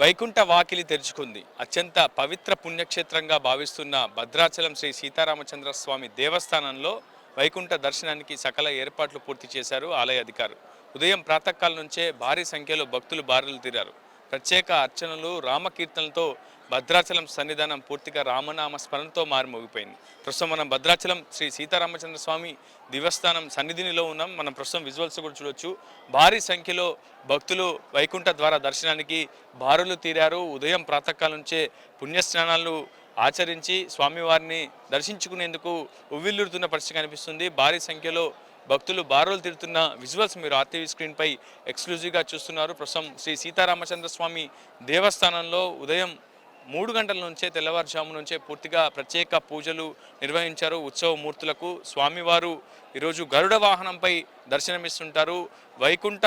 వైకుంఠ వాకిలి తెరుచుకుంది. అత్యంత పవిత్ర పుణ్యక్షేత్రంగా భావిస్తున్న భద్రాచలం శ్రీ సీతారామచంద్ర స్వామి దేవస్థానంలో వైకుంఠ దర్శనానికి సకల ఏర్పాట్లు పూర్తి చేశారు ఆలయ అధికారులు. ఉదయం ప్రాతకాలం నుంచే భారీ సంఖ్యలో భక్తులు బారులు తీరారు. ప్రత్యేక అర్చనలు, రామకీర్తనలతో భద్రాచలం సన్నిధానం పూర్తిగా రామనామ స్మరణతో మారుమోగిపోయింది. ప్రస్తుతం మనం భద్రాచలం శ్రీ సీతారామచంద్ర స్వామి దేవస్థానం సన్నిధినిలో ఉన్నాం. మనం ప్రస్తుతం విజువల్స్ కూడా చూడొచ్చు. భారీ సంఖ్యలో భక్తులు వైకుంఠ ద్వార దర్శనానికి బారులు తీరారు. ఉదయం ప్రాతకాలం నుంచే పుణ్యస్నానాలు ఆచరించి స్వామివారిని దర్శించుకునేందుకు ఉవ్విల్లుతున్న పరిస్థితి కనిపిస్తుంది. భారీ సంఖ్యలో భక్తులు బారులు తిరుతున్న విజువల్స్ మీరు ఆర్టీవీ స్క్రీన్పై ఎక్స్క్లూజివ్గా చూస్తున్నారు. ప్రస్తుతం శ్రీ సీతారామచంద్ర స్వామి దేవస్థానంలో ఉదయం 3 గంటల నుంచే తెల్లవారుజాము నుంచే పూర్తిగా ప్రత్యేక పూజలు నిర్వహించారు. ఉత్సవ మూర్తులకు స్వామివారు ఈరోజు గరుడ వాహనంపై దర్శనమిస్తుంటారు. వైకుంఠ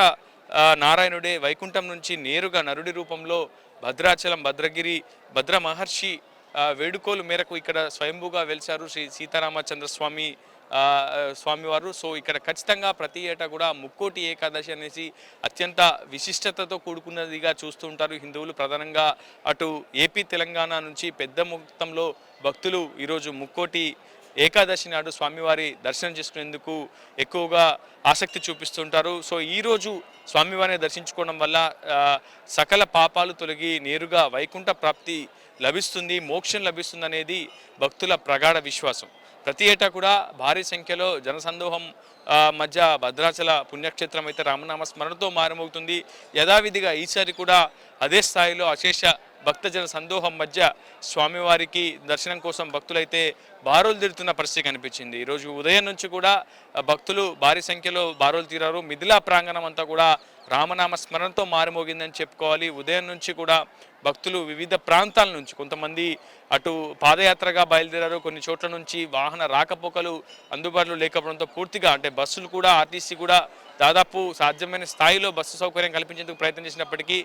నారాయణుడే వైకుంఠం నుంచి నేరుగా నరుడి రూపంలో భద్రాచలం భద్ర మహర్షి వేడుకోలు మేరకు ఇక్కడ స్వయంభూగా వెలిశారు శ్రీ సీతారామచంద్ర స్వామివారు. సో ఇక్కడ ఖచ్చితంగా ప్రతి ఏటా కూడా ముక్కోటి ఏకాదశి అనేసి అత్యంత విశిష్టతతో కూడుకున్నదిగా చూస్తూ ఉంటారు హిందువులు. ప్రధానంగా అటు ఏపీ, తెలంగాణ నుంచి పెద్ద మొత్తంలో భక్తులు ఈరోజు ముక్కోటి ఏకాదశి నాడు స్వామివారి దర్శనం చేసుకునేందుకు ఎక్కువగా ఆసక్తి చూపిస్తుంటారు. సో ఈరోజు స్వామివారిని దర్శించుకోవడం వల్ల సకల పాపాలు తొలగి నేరుగా వైకుంఠ ప్రాప్తి లభిస్తుంది, మోక్షం లభిస్తుంది అనేది భక్తుల ప్రగాఢ విశ్వాసం. ప్రతి ఏటా కూడా భారీ సంఖ్యలో జనసందోహం మధ్య భద్రాచల పుణ్యక్షేత్రం అయితే రామనామ స్మరణతో మారుమోగుతుంది. యథావిధిగా ఈసారి కూడా అదే స్థాయిలో అశేష భక్తజన సందోహం మధ్య స్వామివారికి దర్శనం కోసం భక్తులైతే బారులు తీరుతున్న పరిస్థితి కనిపించింది. ఈరోజు ఉదయం నుంచి కూడా భక్తులు భారీ సంఖ్యలో బారులు తీరారు. మిథిలా ప్రాంగణం అంతా కూడా రామనామ స్మరణతో మారుమోగిందని చెప్పుకోవాలి. ఉదయం నుంచి కూడా భక్తులు వివిధ ప్రాంతాల నుంచి కొంతమంది అటు పాదయాత్రగా బయలుదేరారు. కొన్ని చోట్ల నుంచి వాహన రాకపోకలు అందుబాటులో లేకపోవడంతో పూర్తిగా అంటే బస్సులు కూడా ఆర్టీసీ కూడా దాదాపు సాధ్యమైన స్థాయిలో బస్సు సౌకర్యం కల్పించేందుకు ప్రయత్నం చేసినప్పటికీ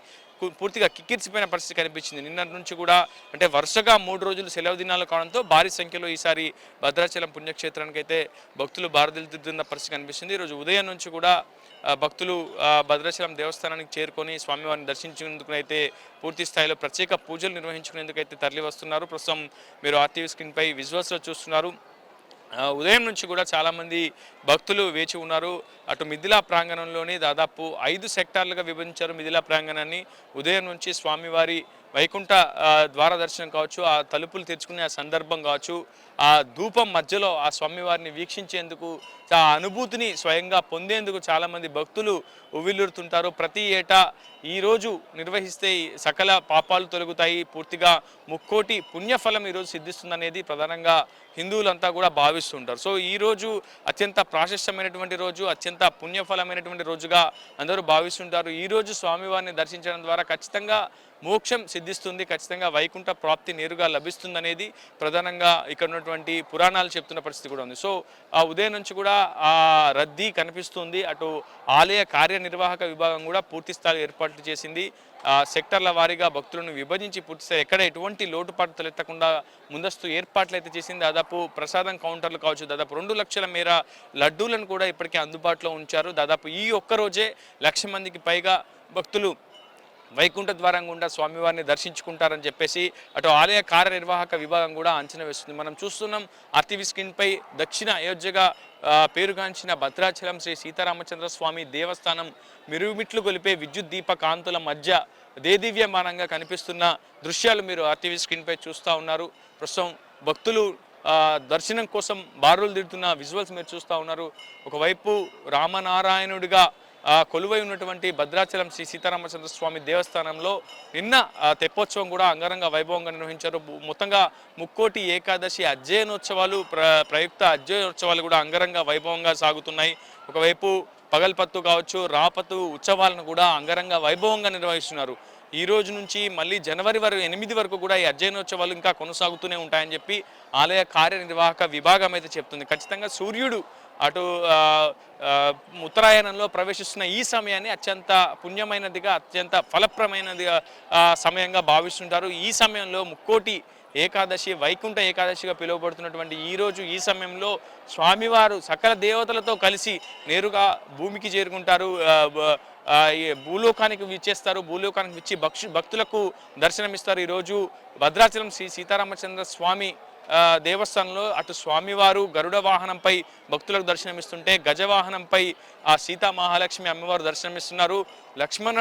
పూర్తిగా కిక్కిరిసిపోయిన పరిస్థితి కనిపించింది. నిన్నటి నుంచి కూడా అంటే వరుసగా 3 రోజులు సెలవు దినాలు కావడంతో భారీ సంఖ్యలో ఈసారి భద్రాచలం పుణ్యక్షేత్రానికి అయితే భక్తులు బారుదిల్లుతున్న పరిస్థితి కనిపిస్తుంది. ఈరోజు ఉదయం నుంచి కూడా భక్తులు భద్రాచలం దేవస్థానానికి చేరుకొని స్వామివారిని దర్శించేందుకు అయితే పూర్తి స్థాయిలో ప్రత్యేక పూజలు నిర్వహించుకునేందుకు అయితే తరలి వస్తున్నారు. ప్రస్తుతం మీరు ఆర్టీవీ స్క్రీన్పై విజువల్స్లో చూస్తున్నారు. ఉదయం నుంచి కూడా చాలామంది భక్తులు వేచి ఉన్నారు. అటు మిథిలా ప్రాంగణంలోని దాదాపు 5 సెక్టార్లుగా విభజించారు మిథిలా ప్రాంగణాన్ని. ఉదయం నుంచి స్వామివారి వైకుంఠ ద్వార దర్శనం కావచ్చు, ఆ తలుపులు తెరుచుకునే ఆ సందర్భం కావచ్చు, ఆ ధూపం మధ్యలో ఆ స్వామివారిని వీక్షించేందుకు ఆ అనుభూతిని స్వయంగా పొందేందుకు చాలామంది భక్తులు ఉవ్విల్లుతుంటారు. ప్రతి ఏటా ఈరోజు నిర్వహిస్తే సకల పాపాలు తొలగుతాయి, పూర్తిగా ముక్కోటి పుణ్యఫలం ఈరోజు సిద్ధిస్తుందనేది ప్రధానంగా హిందువులంతా కూడా భావిస్తుంటారు. సో ఈరోజు అత్యంత ప్రాశస్త్యమైనటువంటి రోజు, అత్యంత పుణ్యఫలమైనటువంటి రోజుగా అందరూ భావిస్తుంటారు. ఈరోజు స్వామివారిని దర్శించడం ద్వారా ఖచ్చితంగా మోక్షం సిద్ధిస్తుంది, ఖచ్చితంగా వైకుంఠ ప్రాప్తి నేరుగా లభిస్తుంది అనేది ప్రధానంగా ఇక్కడ ఉన్నటువంటి పురాణాలు చెప్తున్న పరిస్థితి కూడా ఉంది. సో ఆ ఉదయం నుంచి కూడా ఆ రద్దీ కనిపిస్తుంది. అటు ఆలయ కార్యనిర్వాహక విభాగం కూడా పూర్తి స్థాయి ఏర్పాట్లు చేసింది. సెక్టర్ల వారీగా భక్తులను విభజించి పూర్తిస్థాయి ఎక్కడ ఎటువంటి లోటుపాటు తలెత్తకుండా ముందస్తు ఏర్పాట్లు అయితే చేసింది. దాదాపు ప్రసాదం కౌంటర్లు కావచ్చు, దాదాపు 2 లక్షల మేర లడ్డూలను కూడా ఇప్పటికే అందుబాటులో ఉంచారు. దాదాపు ఈ ఒక్కరోజే 1,00,000 మందికి పైగా భక్తులు వైకుంఠ ద్వారం గుండా స్వామివారిని దర్శించుకుంటారని చెప్పేసి అటు ఆలయ కార్యనిర్వాహక విభాగం కూడా అంచనా వేస్తుంది. మనం చూస్తున్నాం ఆర్టీవీ స్క్రీన్పై దక్షిణ అయోధ్యగా పేరుగాంచిన భద్రాచలం శ్రీ సీతారామచంద్ర స్వామి దేవస్థానం మిరుమిట్లు గొలిపే విద్యుత్ దీప కాంతుల మధ్య దేదీవ్యమానంగా కనిపిస్తున్న దృశ్యాలు మీరు ఆర్టీవీ స్క్రీన్పై చూస్తూ ఉన్నారు. ప్రస్తుతం భక్తులు దర్శనం కోసం బారులు తిడుతున్న విజువల్స్ మీరు చూస్తూ ఉన్నారు. ఒకవైపు రామనారాయణుడిగా కొలువై ఉన్నటువంటి భద్రాచలం శ్రీ సీతారామచంద్ర స్వామి దేవస్థానంలో నిన్న తెప్పోత్సవం కూడా అంగరంగ వైభవంగా నిర్వహించారు. మొత్తంగా ముక్కోటి ఏకాదశి అధ్యయనోత్సవాలు ప్రయుక్త అధ్యయనోత్సవాలు కూడా అంగరంగ వైభవంగా సాగుతున్నాయి. ఒకవైపు పగల్పత్తు కావచ్చు, రాపత్తు ఉత్సవాలను కూడా అంగరంగ వైభవంగా నిర్వహిస్తున్నారు. ఈ రోజు నుంచి మళ్ళీ జనవరి 8 వరకు కూడా ఈ అధ్యయనోత్సవాలు ఇంకా కొనసాగుతూనే ఉంటాయని చెప్పి ఆలయ కార్యనిర్వాహక విభాగం అయితే చెప్తుంది. ఖచ్చితంగా సూర్యుడు అటు ఆ, ఆ, ఉత్తరాయణంలో ప్రవేశిస్తున్న ఈ సమయాన్ని అత్యంత పుణ్యమైనదిగా అత్యంత ఫలప్రమైనదిగా సమయంగా భావిస్తుంటారు. ఈ సమయంలో ముక్కోటి ఏకాదశి వైకుంఠ ఏకాదశిగా పిలువబడుతున్నటువంటి ఈ సమయంలో స్వామివారు సకల దేవతలతో కలిసి నేరుగా భూమికి చేరుకుంటారు. ఈ భూలోకానికి విచ్చేస్తారు. భూలోకానికి విచ్చి భక్తులకు దర్శనమిస్తారు. ఈరోజు భద్రాచలం శ్రీ సీతారామచంద్ర స్వామి దేవస్థానంలో అటు స్వామివారు గరుడ వాహనంపై భక్తులకు దర్శనమిస్తుంటే గజవాహనంపై ఆ సీతా మహాలక్ష్మి అమ్మవారు దర్శనమిస్తున్నారు. లక్ష్మణ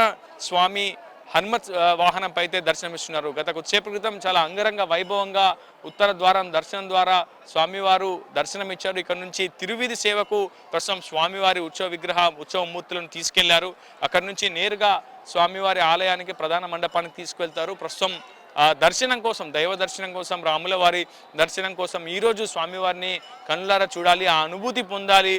స్వామి హనుమత్ వాహనంపై అయితే దర్శనమిస్తున్నారు. గత కొద్దిసేపు క్రితం చాలా అంగరంగ వైభవంగా ఉత్తర ద్వారం దర్శనం ద్వారా స్వామివారు దర్శనమిచ్చారు. ఇక్కడ నుంచి తిరువీధి సేవకు ప్రస్తుతం స్వామివారి ఉత్సవ మూర్తులను తీసుకెళ్లారు. అక్కడి నుంచి నేరుగా స్వామివారి ఆలయానికి ప్రధాన మండపానికి తీసుకెళ్తారు. ప్రస్తుతం దర్శనం కోసం దైవ దర్శనం కోసం రాముల వారి దర్శనం కోసం ఈరోజు స్వామివారిని కనులారా చూడాలి, ఆ అనుభూతి పొందాలి.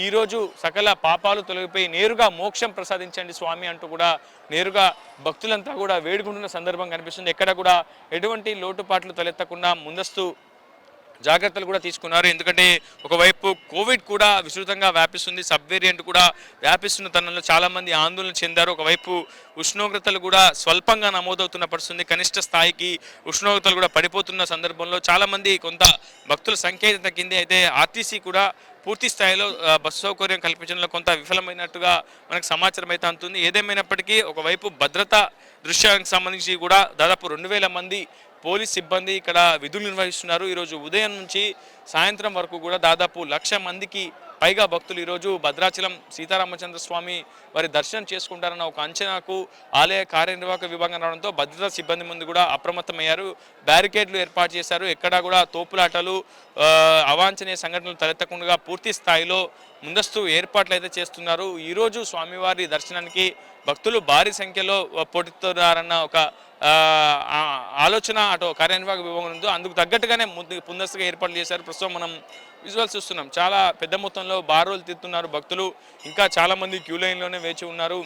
ఈరోజు సకల పాపాలు తొలగిపోయి నేరుగా మోక్షం ప్రసాదించండి స్వామి అంటూ కూడా నేరుగా భక్తులంతా కూడా వేడుకుంటున్న సందర్భం కనిపిస్తుంది. ఎక్కడ కూడా ఎటువంటి లోటుపాట్లు తలెత్తకుండా ముందస్తు జాగ్రత్తలు కూడా తీసుకున్నారు. ఎందుకంటే ఒకవైపు కోవిడ్ కూడా విస్తృతంగా వ్యాపిస్తుంది, సబ్ వేరియంట్ కూడా వ్యాపిస్తున్న తరుణంలో చాలామంది ఆందోళన చెందారు. ఒకవైపు ఉష్ణోగ్రతలు కూడా స్వల్పంగా నమోదవుతున్న పరిస్థితుంది. కనిష్ట స్థాయికి ఉష్ణోగ్రతలు కూడా పడిపోతున్న సందర్భంలో చాలామంది కొంత భక్తుల సంఖ్య తగ్గింది. అయితే ఆర్టీసీ కూడా పూర్తి స్థాయిలో బస్సు సౌకర్యం కల్పించడంలో కొంత విఫలమైనట్టుగా మనకు సమాచారం అయితే అందుతుంది. ఏదేమైనప్పటికీ ఒకవైపు భద్రతా దృశ్యానికి సంబంధించి కూడా దాదాపు 2000 మంది పోలీస్ సిబ్బంది ఇక్కడ విధులు నిర్వహిస్తున్నారు. ఈరోజు ఉదయం నుంచి సాయంత్రం వరకు కూడా దాదాపు 1,00,000 మందికి పైగా భక్తులు ఈరోజు భద్రాచలం సీతారామచంద్ర స్వామి వారి దర్శనం చేసుకుంటారన్న ఒక అంచనాకు ఆలయ కార్యనిర్వాహక విభాగం రావడంతో భద్రతా సిబ్బంది ముందు కూడా అప్రమత్తమయ్యారు. బ్యారికేడ్లు ఏర్పాటు చేశారు. ఎక్కడా కూడా తోపులాటలు అవాంఛనీయ సంఘటనలు తలెత్తకుండా పూర్తి స్థాయిలో ముందస్తు ఏర్పాట్లు అయితే చేస్తున్నారు. ఈరోజు స్వామివారి దర్శనానికి భక్తులు భారీ సంఖ్యలో పోటీస్తున్నారన్న ఒక ఆలోచన అటు కార్యనిర్వాహక విభాగం ఉందో అందుకు తగ్గట్టుగానే ముందస్తుగా ఏర్పాట్లు చేశారు. ప్రస్తుతం మనం విజువల్స్ చూస్తున్నాం. చాలా పెద్ద మొత్తంలో బారోలు తీరుతున్నారు భక్తులు. ఇంకా చాలామంది క్యూ లైన్లోనే వేచి ఉన్నారు.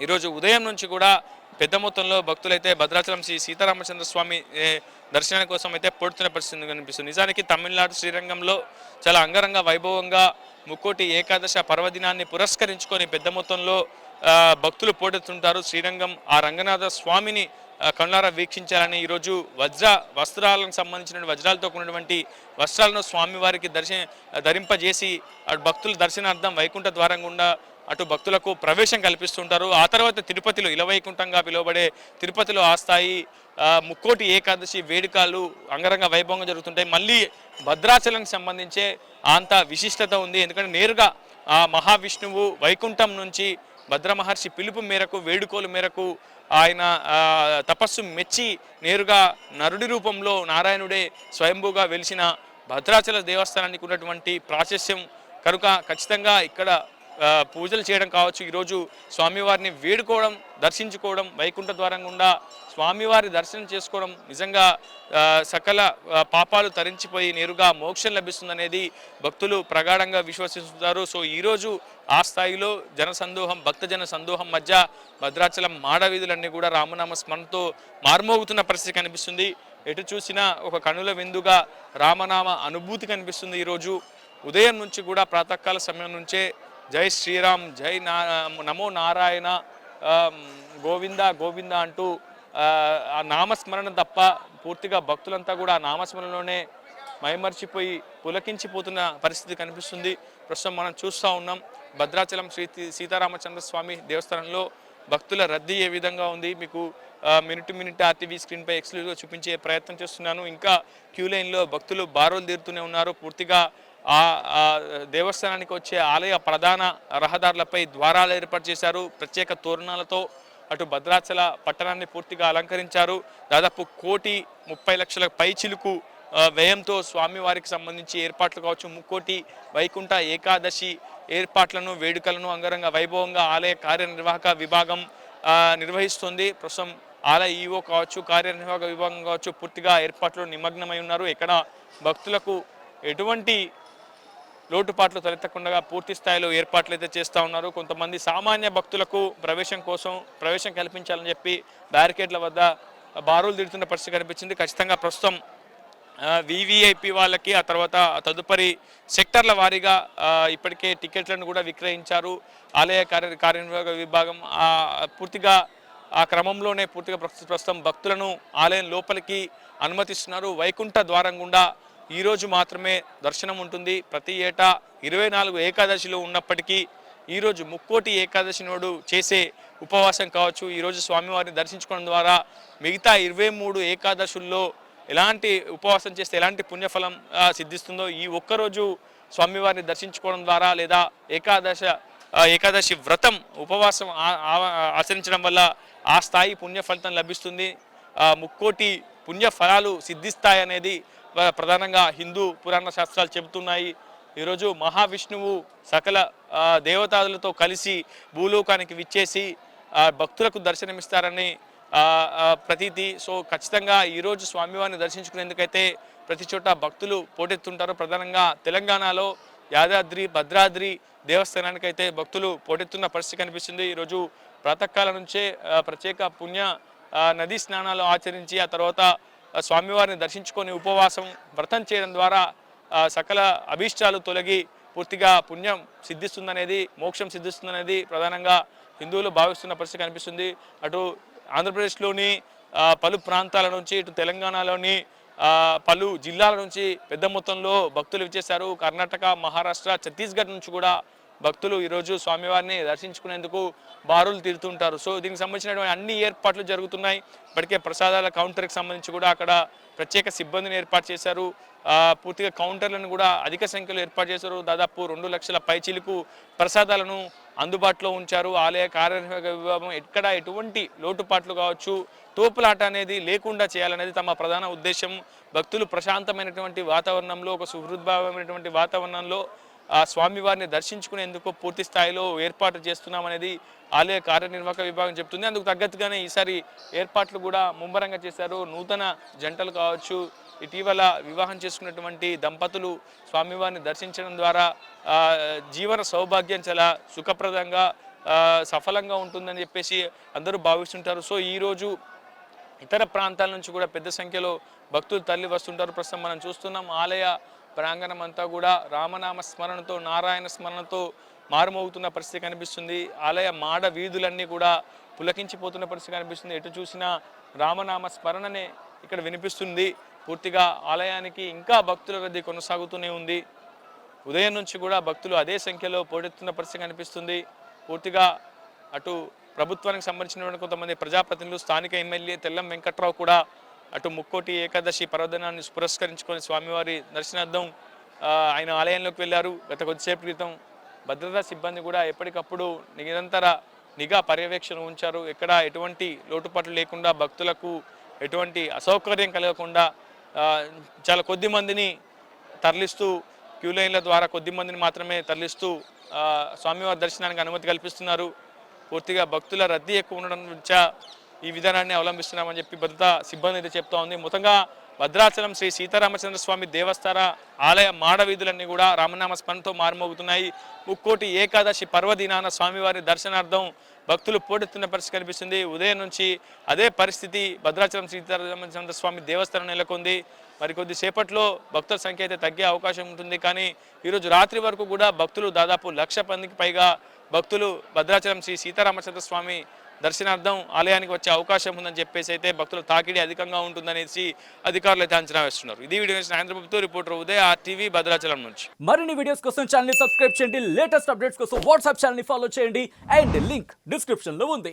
ఈరోజు ఉదయం నుంచి కూడా పెద్ద మొత్తంలో భక్తులైతే భద్రాచలం శ్రీ సీతారామచంద్ర స్వామి దర్శనం కోసం అయితే పొడుతున్న పరిస్థితి కనిపిస్తుంది. నిజానికి తమిళనాడు శ్రీరంగంలో చాలా అంగరంగ వైభవంగా ముక్కోటి ఏకాదశ పర్వదినాన్ని పురస్కరించుకొని పెద్ద మొత్తంలో భక్తులు పోటెత్తుంటారు. శ్రీరంగం ఆ రంగనాథ స్వామిని కనులారా వీక్షించాలని ఈరోజు వస్త్రాలకు సంబంధించిన వజ్రాలతో కూడినటువంటి వస్త్రాలను స్వామివారికి ధరింపజేసి భక్తుల దర్శనార్థం వైకుంఠ ద్వారం గుండా అటు భక్తులకు ప్రవేశం కల్పిస్తుంటారు. ఆ తర్వాత తిరుపతిలో ఇలవైకుంఠంగా పిలువబడే తిరుపతిలో ఆ స్థాయి ముక్కోటి ఏకాదశి వేడుకలు అంగరంగ వైభవంగా జరుగుతుంటాయి. మళ్ళీ భద్రాచలానికి సంబంధించే అంత విశిష్టత ఉంది. ఎందుకంటే నేరుగా ఆ మహావిష్ణువు వైకుంఠం నుంచి భద్ర మహర్షి పిలుపు మేరకు వేడుకోలు మేరకు ఆయన తపస్సు మెచ్చి నేరుగా నరుడి రూపంలో నారాయణుడే స్వయంభూగా వెలిసిన భద్రాచల దేవస్థానానికి ఉన్నటువంటి ప్రాశస్యం కనుక ఖచ్చితంగా ఇక్కడ పూజలు చేయడం కావచ్చు, ఈరోజు స్వామివారిని వేడుకోవడం దర్శించుకోవడం వైకుంఠ ద్వారం గుండా స్వామివారి దర్శనం చేసుకోవడం నిజంగా సకల పాపాలు తరించిపోయి నేరుగా మోక్షం లభిస్తుందనేది భక్తులు ప్రగాఢంగా విశ్వసిస్తున్నారు. సో ఈరోజు ఆ స్థాయిలో జనసందోహం భక్తజన సందోహం మధ్య భద్రాచలం మాడవీధులన్నీ కూడా రామనామ స్మరణతో మార్మోగుతున్న పరిస్థితి కనిపిస్తుంది. ఎటు చూసినా ఒక కనుల విందుగా రామనామ అనుభూతి కనిపిస్తుంది. ఈరోజు ఉదయం నుంచి కూడా ప్రాతకాల సమయం నుంచే జై శ్రీరామ్, జై నమో నారాయణ, గోవింద గోవింద అంటూ ఆ నామస్మరణ తప్ప పూర్తిగా భక్తులంతా కూడా ఆ నామస్మరణలోనే మైమర్చిపోయి పులకించిపోతున్న పరిస్థితి కనిపిస్తుంది. ప్రస్తుతం మనం చూస్తూ ఉన్నాం భద్రాచలం శ్రీ సీతారామచంద్ర స్వామి దేవస్థానంలో భక్తుల రద్దీ ఏ విధంగా ఉంది మీకు మినిట్ మినిట్ ఆర్టీవీ స్క్రీన్పై ఎక్స్క్లూజివ్గా చూపించే ప్రయత్నం చేస్తున్నాను. ఇంకా క్యూ లైన్లో భక్తులు బారోలు తీరుతూనే ఉన్నారు. పూర్తిగా ఆ దేవస్థానానికి వచ్చే ఆలయ ప్రధాన రహదారులపై ద్వారాలు ఏర్పాటు చేశారు. ప్రత్యేక తోరణాలతో అటు భద్రాచల పట్టణాన్ని పూర్తిగా అలంకరించారు. దాదాపు 1,30,00,000 పైచిలుకు వ్యయంతో స్వామివారికి సంబంధించి ఏర్పాట్లు కావచ్చు, ముక్కోటి వైకుంఠ ఏకాదశి ఏర్పాట్లను వేడుకలను అంగరంగ వైభవంగా ఆలయ కార్యనిర్వాహక విభాగం నిర్వహిస్తుంది. ప్రస్తుతం ఆలయ ఈవో కావచ్చు, కార్యనిర్వాహక విభాగం కావచ్చు పూర్తిగా ఏర్పాట్లు నిమగ్నమై ఉన్నారు. ఎక్కడ భక్తులకు ఎటువంటి లోటుపాట్లు తలెత్తకుండా పూర్తి స్థాయిలో ఏర్పాట్లు అయితే చేస్తూ ఉన్నారు. కొంతమంది సామాన్య భక్తులకు ప్రవేశం కల్పించాలని చెప్పి బ్యారికేడ్ల వద్ద బారులు తిడుతున్న పరిస్థితి కనిపించింది. ఖచ్చితంగా ప్రస్తుతం వివిఐపి వాళ్ళకి, ఆ తర్వాత తదుపరి సెక్టర్ల వారీగా ఇప్పటికే టికెట్లను కూడా విక్రయించారు ఆలయ కార్యనిర్వాహక విభాగం. పూర్తిగా ఆ క్రమంలోనే పూర్తిగా ప్రస్తుతం భక్తులను ఆలయం లోపలికి అనుమతిస్తున్నారు. వైకుంఠ ద్వారం గుండా ఈరోజు మాత్రమే దర్శనం ఉంటుంది. ప్రతి ఏటా 24 ఏకాదశిలో ఉన్నప్పటికీ ఈరోజు ముక్కోటి ఏకాదశి నాడు చేసే ఉపవాసం కావచ్చు, ఈరోజు స్వామివారిని దర్శించుకోవడం ద్వారా మిగతా 23 ఏకాదశుల్లో ఎలాంటి ఉపవాసం చేస్తే ఎలాంటి పుణ్యఫలం సిద్ధిస్తుందో ఈ ఒక్కరోజు స్వామివారిని దర్శించుకోవడం ద్వారా లేదా ఏకాదశి వ్రతం ఉపవాసం ఆచరించడం వల్ల ఆ స్థాయి పుణ్యఫలితం లభిస్తుంది. ముక్కోటి పుణ్యఫలాలు సిద్ధిస్తాయనేది ప్రధానంగా హిందూ పురాణ శాస్త్రాలు చెబుతున్నాయి. ఈరోజు మహావిష్ణువు సకల దేవతాదులతో కలిసి భూలోకానికి విచ్చేసి భక్తులకు దర్శనమిస్తారని ప్రతీతి. సో ఖచ్చితంగా ఈరోజు స్వామివారిని దర్శించుకునేందుకైతే ప్రతి చోట భక్తులు పోటెత్తుంటారు. ప్రధానంగా తెలంగాణలో యాదాద్రి భద్రాద్రి దేవస్థానానికి అయితే భక్తులు పోటెత్తున్న పరిస్థితి కనిపిస్తుంది. ఈరోజు ప్రాతకాలం నుంచే ప్రత్యేక పుణ్య నదీ స్నానాలు ఆచరించి ఆ తర్వాత స్వామివారిని దర్శించుకొని ఉపవాసం వ్రతం చేయడం ద్వారా సకల అభీష్టాలు తొలగి పూర్తిగా పుణ్యం సిద్ధిస్తుందనేది, మోక్షం సిద్ధిస్తుందనేది ప్రధానంగా హిందువులు భావిస్తున్న పరిస్థితి కనిపిస్తుంది. అటు ఆంధ్రప్రదేశ్లోని పలు ప్రాంతాల నుంచి, ఇటు తెలంగాణలోని పలు జిల్లాల నుంచి పెద్ద మొత్తంలో భక్తులు విచ్చేశారు. కర్ణాటక, మహారాష్ట్ర, ఛత్తీస్గఢ్ నుంచి కూడా భక్తులు ఈరోజు స్వామివారిని దర్శించుకునేందుకు బారులు తీరుతుంటారు. సో దీనికి సంబంధించినటువంటి అన్ని ఏర్పాట్లు జరుగుతున్నాయి. ఇప్పటికే ప్రసాదాల కౌంటర్కి సంబంధించి కూడా అక్కడ ప్రత్యేక సిబ్బందిని ఏర్పాటు చేశారు. పూర్తిగా కౌంటర్లను కూడా అధిక సంఖ్యలో ఏర్పాటు చేశారు. దాదాపు 2 లక్షల పైచీలకు ప్రసాదాలను అందుబాటులో ఉంచారు. ఆలయ కార్యనిర్వాహక విభాగం ఎక్కడ ఎటువంటి లోటుపాట్లు కావచ్చు, తోపులాట అనేది లేకుండా చేయాలనేది తమ ప్రధాన ఉద్దేశం. భక్తులు ప్రశాంతమైనటువంటి వాతావరణంలో, ఒక సుహృద్భావమైనటువంటి వాతావరణంలో స్వామివారిని దర్శించుకునేందుకు పూర్తి స్థాయిలో ఏర్పాటు చేస్తున్నామనేది ఆలయ కార్యనిర్వాహక విభాగం చెప్తుంది. అందుకు తగ్గట్టుగానే ఈసారి ఏర్పాట్లు కూడా ముమ్మరంగా చేశారు. నూతన జంటలు కావచ్చు, ఇటీవల వివాహం చేసుకున్నటువంటి దంపతులు స్వామివారిని దర్శించడం ద్వారా జీవన సౌభాగ్యం చాలా సుఖప్రదంగా సఫలంగా ఉంటుందని చెప్పేసి అందరూ భావిస్తుంటారు. సో ఈరోజు ఇతర ప్రాంతాల నుంచి కూడా పెద్ద సంఖ్యలో భక్తులు తరలి వస్తుంటారు. ప్రస్తుతం మనం చూస్తున్నాం ఆలయ ప్రాంగణం అంతా కూడా రామనామ స్మరణతో, నారాయణ స్మరణతో మారుమోగుతున్న పరిస్థితి కనిపిస్తుంది. ఆలయ మాడ వీధులన్నీ కూడా పులకించిపోతున్న పరిస్థితి కనిపిస్తుంది. ఎటు చూసినా రామనామ స్మరణనే ఇక్కడ వినిపిస్తుంది. పూర్తిగా ఆలయానికి ఇంకా భక్తుల రద్దీ కొనసాగుతూనే ఉంది. ఉదయం నుంచి కూడా భక్తులు అదే సంఖ్యలో పోటెత్తున్న పరిస్థితి కనిపిస్తుంది. పూర్తిగా అటు ప్రభుత్వానికి సంబంధించినటువంటి కొంతమంది ప్రజాప్రతినిధులు, స్థానిక ఎమ్మెల్యే తెల్లం వెంకట్రావు కూడా అటు ముక్కోటి ఏకాదశి పర్వదినాన్ని పురస్కరించుకొని స్వామివారి దర్శనార్థం ఆయన ఆలయంలోకి వెళ్ళారు. గత కొద్దిసేపు క్రితం భద్రతా సిబ్బంది కూడా ఎప్పటికప్పుడు నిరంతర నిఘా పర్యవేక్షణ ఉంచారు. ఎక్కడ ఎటువంటి లోటుపాట్లు లేకుండా, భక్తులకు ఎటువంటి అసౌకర్యం కలగకుండా చాలా కొద్ది మందిని తరలిస్తూ, క్యూ లైన్ల ద్వారా కొద్ది మందిని మాత్రమే తరలిస్తూ స్వామివారి దర్శనానికి అనుమతి కల్పిస్తున్నారు. పూర్తిగా భక్తుల రద్దీ ఎక్కువ ఉండడం నుంచి ఈ విధానాన్ని అవలంబిస్తున్నామని చెప్పి భద్రతా సిబ్బంది అయితే చెప్తా ఉంది. మొత్తంగా భద్రాచలం శ్రీ సీతారామచంద్ర స్వామి దేవస్థాన ఆలయ మాడవీధులన్నీ కూడా రామనామ స్మరణతో మారుమోగుతున్నాయి. ముక్కోటి ఏకాదశి పర్వదినాన స్వామివారి దర్శనార్థం భక్తులు పోటెత్తున్న పరిస్థితి కనిపిస్తుంది. ఉదయం నుంచి అదే పరిస్థితి భద్రాచలం సీతారామచంద్ర స్వామి దేవస్థానం నెలకొంది. మరికొద్ది సేపట్లో భక్తుల సంఖ్య అయితే తగ్గే అవకాశం ఉంటుంది. కానీ ఈరోజు రాత్రి వరకు కూడా భక్తులు దాదాపు 1,00,000 మందికి పైగా భక్తులు భద్రాచలం శ్రీ సీతారామచంద్ర స్వామి దర్శనార్థం ఆలయానికి వచ్చే అవకాశం ఉందని చెప్పేసి అయితే భక్తుల తాకిడి అధికంగా ఉంటుందనేసి అధికారులు అయితే అంచనా వేస్తున్నారు. ఇది వీడియో హైదరాబాద్తో రిపోర్టర్ ఉదయ్, RTV భద్రాచలం నుంచి. మరిన్ని వీడియోస్ కోసం ఛానల్ ని సబ్స్క్రైబ్ చేయండి. లేటెస్ట్ అప్డేట్స్ కోసం వాట్సాప్ ఛానల్ ని ఫాలో చేయండి. అండ్ లింక్ డిస్క్రిప్షన్ లో ఉంది.